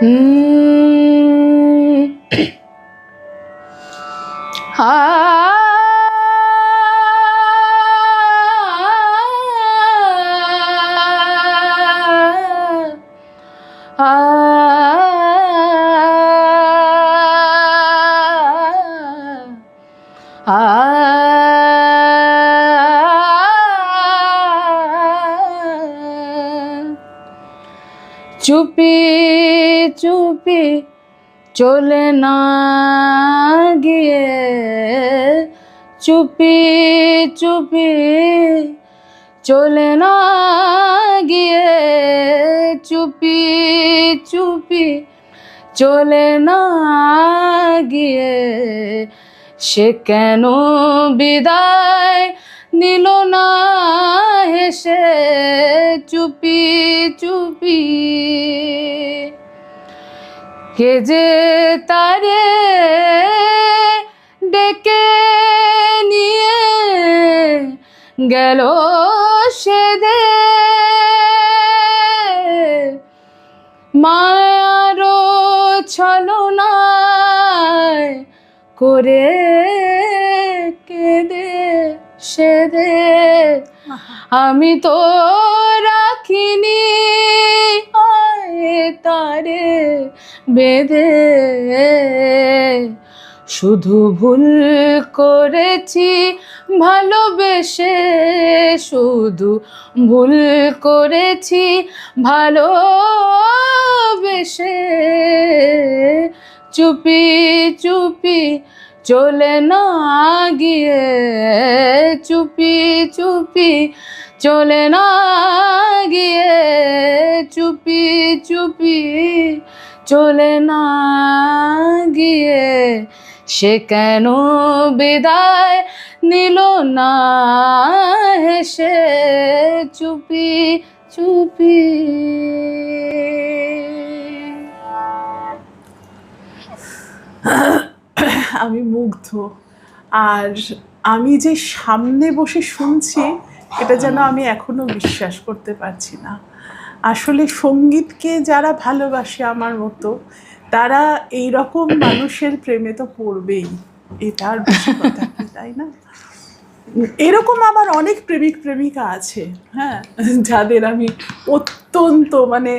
চুপি চুপি চলে না গিয়ে, চুপি চুপি চলে না গিয়ে, চুপি চুপি চলে না গিয়ে, সে কেন বিদায় নিল না হেসে, চুপি চুপি। কে যে তারে ডেকে নিয়ে গেল সেদে, মায়ারও ছলনায় করে কেঁদে সেদে। আমি তো রাখিনি তারে বেঁধে, শুধু ভুল করেছি ভালোবেসে, শুধু ভুল করেছি ভালোবেসে, চুপি চুপি চলে না গিয়ে, চুপি চুপি চলে না গিয়ে, চুপি চুপি চলে না গিয়ে, সে কেন বিদায় নিল না হেসে, চুপি চুপি। আমি মুগ্ধ। আর আমি যে সামনে বসে শুনছি এটা যেন আমি এখনো বিশ্বাস করতে পারছি না। আসলে সঙ্গীতকে যারা ভালোবাসে আমার মতো, তারা এই রকম মানুষের প্রেমে তো পড়বেই, এটা আর বেশি কথা কি, তাই না? এরকম আমার অনেক প্রেমিক প্রেমিকা আছে, হ্যাঁ, যাদের আমি অত্যন্ত মানে